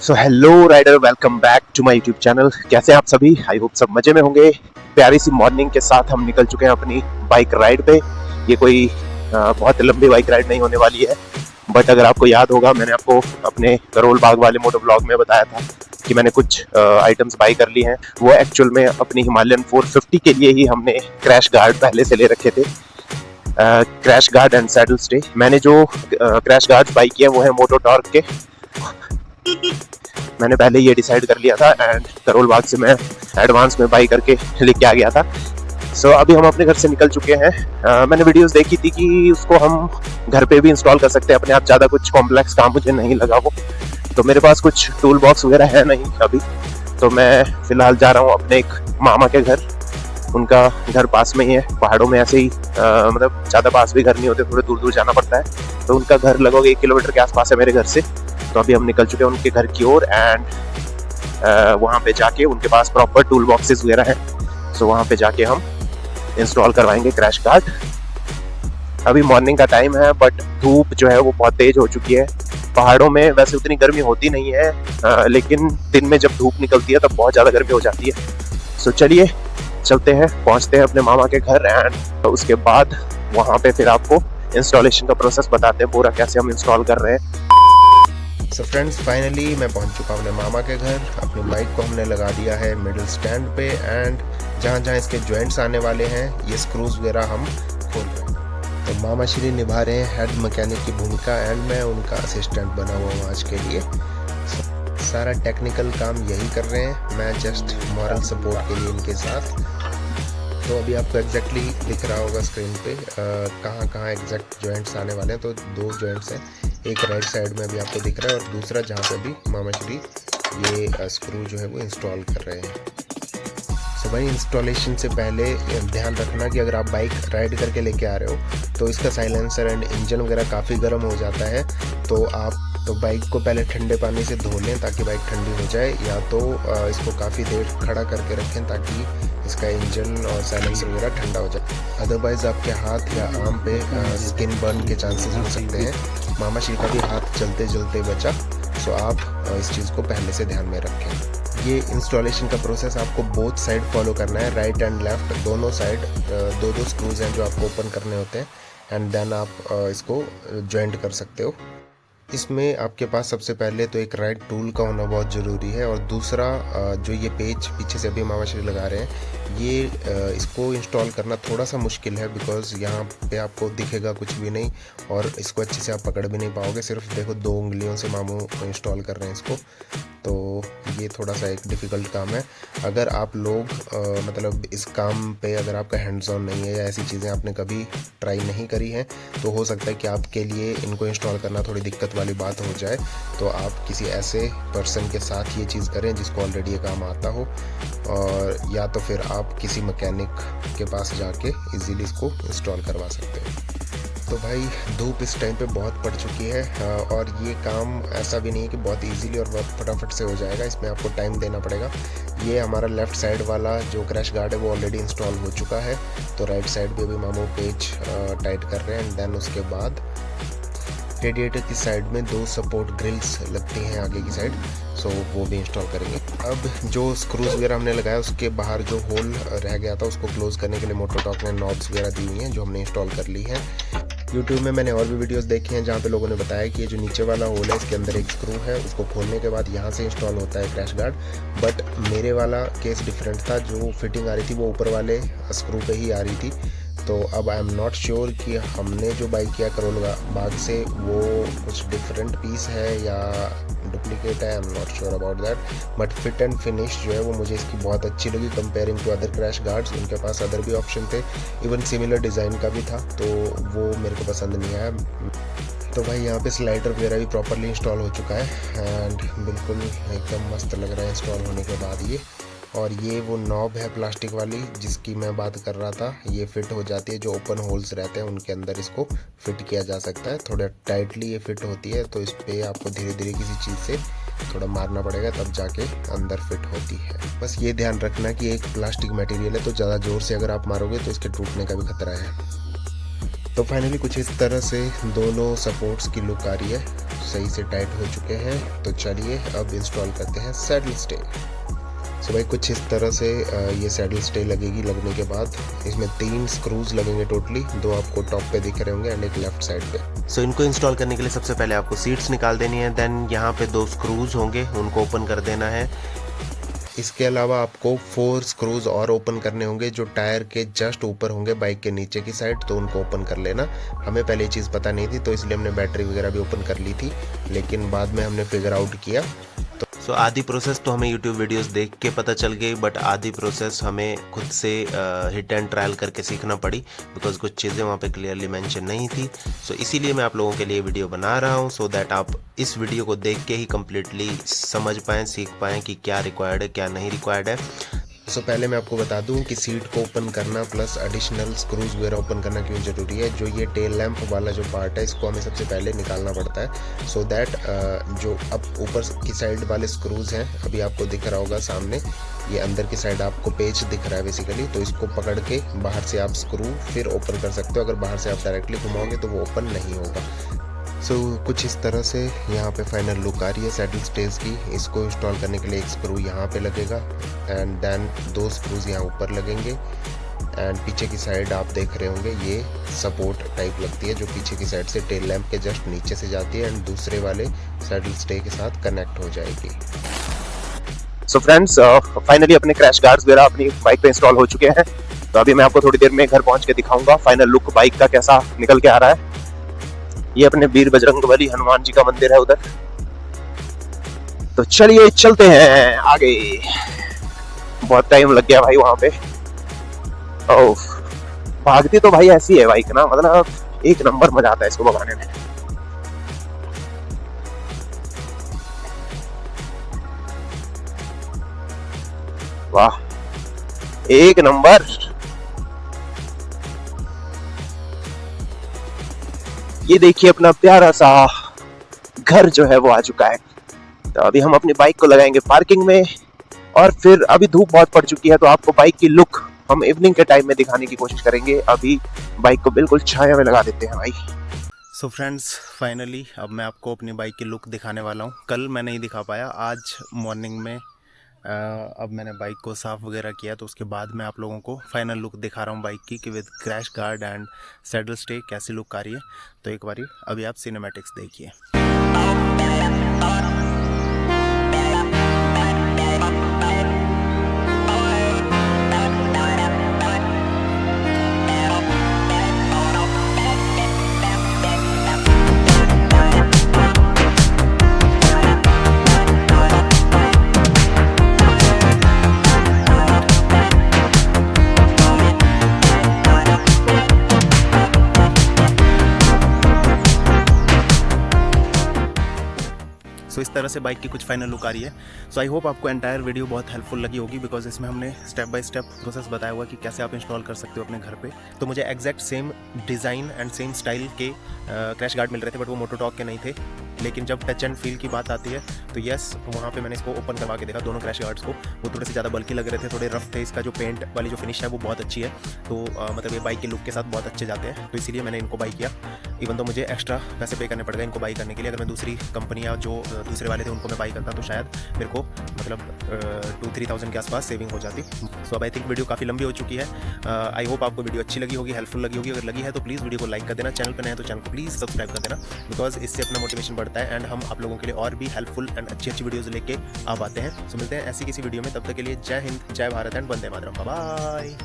So hello rider, welcome back to my YouTube channel. कैसे हैं आप सभी? आई होप सब मजे में होंगे। प्यारी सी मॉर्निंग के साथ हम निकल चुके हैं अपनी बाइक राइड पे। ये कोई बहुत लंबी बाइक राइड नहीं होने वाली है, बट अगर आपको याद होगा मैंने आपको अपने करोल बाग वाले मोटो ब्लॉग में बताया था कि मैंने कुछ आइटम्स बाई कर ली हैं। वो एक्चुअल में अपनी हिमालयन 450 के लिए ही हमने क्रैश गार्ड पहले से ले रखे थे। Crash guard and saddle stay. मैंने जो क्रैश गार्ड बाई किए वो है मोटो टॉर्क के। मैंने पहले ये डिसाइड कर लिया था एंड करोल बाग से मैं एडवांस में बाई करके लेके आ गया था। सो अभी हम अपने घर से निकल चुके हैं। मैंने वीडियोस देखी थी कि उसको हम घर पे भी इंस्टॉल कर सकते हैं अपने आप। ज़्यादा कुछ कॉम्प्लेक्स काम मुझे नहीं लगा वो, तो मेरे पास कुछ टूल बॉक्स वगैरह है नहीं अभी। तो मैं फ़िलहाल जा रहा हूँ अपने एक मामा के घर। उनका घर पास में ही है, पहाड़ों में ऐसे ही मतलब ज़्यादा पास भी घर नहीं होते, थोड़े दूर दूर जाना पड़ता है। तो उनका घर लगभग 1 किलोमीटर के आसपास है मेरे घर से। तो अभी हम निकल चुके हैं उनके घर की ओर एंड वहाँ पे जाके उनके पास प्रॉपर टूल बॉक्सेस वगैरह हैं। सो वहाँ पे जाके हम इंस्टॉल करवाएंगे क्रैश गार्ड। अभी मॉर्निंग का टाइम है बट धूप जो है वो बहुत तेज हो चुकी है। पहाड़ों में वैसे उतनी गर्मी होती नहीं है, लेकिन दिन में जब धूप निकलती है तब बहुत ज़्यादा गर्मी हो जाती है। सो चलिए चलते हैं, पहुँचते हैं अपने मामा के घर एंड उसके बाद वहाँ पे फिर आपको इंस्टॉलेशन का प्रोसेस बताते हैं पूरा कैसे हम इंस्टॉल कर रहे हैं। सो फ्रेंड्स, फाइनली मैं पहुंच चुका हूं अपने मामा के घर। अपनी बाइक को हमने लगा दिया है मिडिल स्टैंड पे एंड जहां जहां इसके जॉइंट्स आने वाले हैं ये स्क्रूज वगैरह हम खोल रहे हैं। तो मामा श्री निभा रहे हैं हेड मैकेनिक की भूमिका एंड मैं उनका असिस्टेंट बना हुआ हूँ आज के लिए। सारा टेक्निकल काम यही कर रहे हैं, मैं जस्ट मॉरल सपोर्ट के लिए इनके साथ। तो अभी आपको एग्जैक्टली दिख रहा होगा स्क्रीन पे कहाँ कहाँ एग्जैक्ट जॉइंट्स आने वाले हैं। तो 2 जॉइंट्स हैं, एक राइट साइड में अभी आपको दिख रहा है और दूसरा जहाँ पे भी मामा श्री ये स्क्रू जो है वो इंस्टॉल कर रहे हैं। सो भाई, इंस्टॉलेशन से पहले ध्यान रखना कि अगर आप बाइक राइड करके लेके आ रहे हो तो इसका साइलेंसर एंड इंजन वगैरह काफ़ी गर्म हो जाता है। तो आप बाइक को पहले ठंडे पानी से धो लें ताकि बाइक ठंडी हो जाए, या तो इसको काफ़ी देर खड़ा करके रखें ताकि इसका इंजन और साइलेंसर वगैरह ठंडा हो जाए। अदरवाइज़ आपके हाथ या आर्म पे स्किन बर्न के चांसेस हो सकते हैं। मामा श्री का भी हाथ जलते जलते बचा। सो आप इस चीज़ को पहले से ध्यान में रखें। ये इंस्टॉलेशन का प्रोसेस आपको बोथ साइड फॉलो करना है, राइट एंड लेफ्ट दोनों साइड। 2 स्क्रूज हैं जो आपको ओपन करने होते हैं एंड देन आप इसको जॉइंट कर सकते हो। इसमें आपके पास सबसे पहले तो एक राइट टूल का होना बहुत ज़रूरी है और दूसरा जो ये पेज पीछे से अभी मामा श्री लगा रहे हैं ये इसको इंस्टॉल करना थोड़ा सा मुश्किल है, बिकॉज़ यहाँ पे आपको दिखेगा कुछ भी नहीं और इसको अच्छे से आप पकड़ भी नहीं पाओगे। सिर्फ देखो 2 उंगलियों से मामू इंस्टॉल कर रहे हैं इसको, तो ये थोड़ा सा एक डिफ़िकल्ट काम है। अगर आप लोग मतलब इस काम पे अगर आपका हैंड्स ऑन नहीं है या ऐसी चीज़ें आपने कभी ट्राई नहीं करी हैं तो हो सकता है कि आपके लिए इनको इंस्टॉल करना थोड़ी दिक्कत वाली बात हो जाए। तो आप किसी ऐसे पर्सन के साथ ये चीज़ करें जिसको ऑलरेडी ये काम आता हो, और या तो फिर आप किसी मैकेनिक के पास जाके इजीली इसको इंस्टॉल करवा सकते हो। तो भाई, धूप इस टाइम पे बहुत पड़ चुकी है और ये काम ऐसा भी नहीं है कि बहुत इजीली और बहुत फटाफट से हो जाएगा, इसमें आपको टाइम देना पड़ेगा। ये हमारा लेफ़्ट साइड वाला जो क्रैश गार्ड है वो ऑलरेडी इंस्टॉल हो चुका है, तो राइट साइड पे भी मामू पेज टाइट कर रहे हैं एंड देन उसके बाद रेडिएटर की साइड में 2 सपोर्ट ग्रिल्स लगती हैं आगे की साइड, सो वो भी इंस्टॉल करेंगे। अब जो स्क्रूज वगैरह हमने लगाया उसके बाहर जो होल रह गया था उसको क्लोज़ करने के लिए मोटो टॉर्क ने नॉब्स वगैरह दी हुई हैं जो हमने इंस्टॉल कर ली हैं। यूट्यूब में मैंने और भी वीडियोस देखे हैं जहाँ पे लोगों ने बताया कि ये जो नीचे वाला होल है इसके अंदर एक स्क्रू है, उसको खोलने के बाद यहाँ से इंस्टॉल होता है क्रैश गार्ड। बट मेरे वाला केस डिफरेंट था, जो फिटिंग आ रही थी वो ऊपर वाले स्क्रू पे ही आ रही थी। तो अब आई एम नॉट श्योर कि हमने जो बाई किया करोल बाग से वो कुछ डिफरेंट पीस है या डुप्लीकेट है, I am not sure about that. But fit and finish जो है वो मुझे इसकी बहुत अच्छी लगी comparing to other crash guards. उनके पास अदर भी ऑप्शन थे, इवन सिमिलर डिज़ाइन का भी था, तो वो मेरे को पसंद नहीं आया। तो भाई यहाँ पे स्लाइडर वगैरह भी प्रॉपरली इंस्टॉल हो चुका है एंड बिल्कुल एकदम मस्त लग रहा है इंस्टॉल होने के बाद ये। और ये वो नॉब है प्लास्टिक वाली जिसकी मैं बात कर रहा था, ये फिट हो जाती है। जो ओपन होल्स रहते हैं उनके अंदर इसको फिट किया जा सकता है। थोड़ा टाइटली ये फिट होती है, तो इस पर आपको धीरे धीरे किसी चीज़ से थोड़ा मारना पड़ेगा तब जाके अंदर फिट होती है। बस ये ध्यान रखना कि एक प्लास्टिक मटेरियल है तो ज़्यादा ज़ोर से अगर आप मारोगे तो इसके टूटने का भी खतरा है। तो फाइनली कुछ इस तरह से दोनों सपोर्ट्स की लुक आ रही है, सही से टाइट हो चुके हैं। तो चलिए अब इंस्टॉल करते हैं सैडल स्टे। सो भाई कुछ इस तरह से ये सैडल स्टे लगेगी। लगने के बाद इसमें 3 स्क्रूज लगेंगे टोटली, 2 आपको टॉप पे दिख रहे होंगे एंड एक लेफ्ट साइड पे। सो इनको इंस्टॉल करने के लिए सबसे पहले आपको सीट्स निकाल देनी है, देन यहाँ पे 2 स्क्रूज होंगे, उनको ओपन कर देना है। इसके अलावा आपको 4 स्क्रूज और ओपन करने होंगे जो टायर के जस्ट ऊपर होंगे बाइक के नीचे की साइड, तो उनको ओपन कर लेना। हमें पहले ये चीज़ पता नहीं थी तो इसलिए हमने बैटरी वगैरह भी ओपन कर ली थी, लेकिन बाद में हमने फिगर आउट किया। सो आधी प्रोसेस तो हमें यूट्यूब वीडियोस देख के पता चल गई, बट आधी प्रोसेस हमें खुद से हिट एंड ट्रायल करके सीखना पड़ी, बिकॉज कुछ चीज़ें वहाँ पे क्लियरली मेंशन नहीं थी। सो इसीलिए मैं आप लोगों के लिए वीडियो बना रहा हूँ, सो दैट आप इस वीडियो को देख के ही कम्प्लीटली समझ पाएँ, सीख पाएँ कि क्या रिक्वायर्ड है क्या नहीं रिक्वायर्ड है। सो पहले मैं आपको बता दूं कि सीट को ओपन करना प्लस एडिशनल स्क्रूज वगैरह ओपन करना क्यों ज़रूरी है। जो ये टेल लैंप वाला जो पार्ट है इसको हमें सबसे पहले निकालना पड़ता है, सो दैट जो अब ऊपर की साइड वाले स्क्रूज हैं, अभी आपको दिख रहा होगा सामने, ये अंदर की साइड आपको पेच दिख रहा है बेसिकली, तो इसको पकड़ के बाहर से आप स्क्रू फिर ओपन कर सकते हो। अगर बाहर से आप डायरेक्टली घुमाओगे तो वो ओपन नहीं होगा। सो कुछ इस तरह से यहाँ पे फाइनल लुक आ रही है सैडल स्टेज की। इसको इंस्टॉल करने के लिए एक स्क्रू यहाँ पे लगेगा एंड देन 2 स्क्रूज यहाँ ऊपर लगेंगे एंड पीछे की साइड आप देख रहे होंगे ये सपोर्ट टाइप लगती है जो पीछे की साइड से टेल लैंप के जस्ट नीचे से जाती है एंड दूसरे वाले सैडल स्टे के साथ कनेक्ट हो जाएगी। सो फ्रेंड्स फाइनली अपने क्रैश गार्ड्स वगैरह अपनी बाइक पे इंस्टॉल हो चुके हैं। तो अभी मैं आपको थोड़ी देर में घर पहुंच के दिखाऊंगा फाइनल लुक बाइक का कैसा निकल के आ रहा है। ये अपने वीर बजरंगबली हनुमान जी का मंदिर है उधर। तो चलिए चलते हैं आगे। बहुत टाइम लग गया भाई वहां पे। ओह भागती तो भाई ऐसी है बाइक ना, मतलब एक नंबर मजा आता है इसको भगाने में। वाह एक नंबर। ये देखिए अपना प्यारा सा घर जो है वो आ चुका है। तो अभी हम अपनी बाइक को लगाएंगे पार्किंग में और फिर अभी धूप बहुत पड़ चुकी है तो आपको बाइक की लुक हम इवनिंग के टाइम में दिखाने की कोशिश करेंगे। अभी बाइक को बिल्कुल छाया में लगा देते हैं भाई। सो फ्रेंड्स फाइनली अब मैं आपको अपनी बाइक की लुक दिखाने वाला हूँ। कल मैं नहीं दिखा पाया, आज मॉर्निंग में अब मैंने बाइक को साफ़ वगैरह किया तो उसके बाद मैं आप लोगों को फाइनल लुक दिखा रहा हूँ बाइक की कि with crash guard and saddle stay कैसी लुक आ रही है। तो एक बारी अभी आप सिनेमैटिक्स देखिए। सो इस तरह से बाइक की कुछ फाइनल लुक आ रही है। सो आई होप आपको एंटायर वीडियो बहुत हेल्पफुल लगी होगी, बिकॉज इसमें हमने स्टेप बाय स्टेप प्रोसेस बताया हुआ कि कैसे आप इंस्टॉल कर सकते हो अपने घर पे। तो मुझे exact same design and same style के क्रैश गार्ड मिल रहे थे, बट वो मोटोटॉक के नहीं थे। लेकिन जब टच एंड फील की बात आती है तो यस, वहाँ पे मैंने इसको ओपन करवा के देखा दोनों क्रैश गार्ड्स को। वो थोड़े से ज़्यादा बल्कि लग रहे थे, थोड़े रफ थे। इसका जो पेंट वाली जो फिनिश है वो बहुत अच्छी है, तो मतलब ये बाइक के लुक के साथ बहुत अच्छे जाते हैं। तो इसीलिए मैंने इनको बाई किया। इवन तो मुझे एक्स्ट्रा पैसे पे करने पड़ गए इनको बाई करने के लिए। अगर मैं दूसरी कंपनी या जो दूसरे वाले थे उनको मैं बाई करता तो शायद मेरे को मतलब 2-3 थाउजेंड के आसपास सेविंग हो जाती। सो अब आई थिंक वीडियो काफ़ी लंबी हो चुकी है। आई होप आपको वीडियो अच्छी लगी होगी, हेल्पफुल लगी होगी। अगर लगी है तो प्लीज़ वीडियो को लाइक कर देना, चैनल पर नए हैं तो चैनल को प्लीज़ सब्सक्राइब कर देना, बिकॉज इससे अपना मोटिवेशन बढ़ता है एंड हम आप लोगों के लिए और भी हेल्पफुल एंड अच्छी अच्छी वीडियोज़ लेके आ पाते हैं। सो मिलते हैं ऐसी किसी वीडियो में, तब तक के लिए जय हिंद, जय भारत एंड वंदे मातरम। बाय।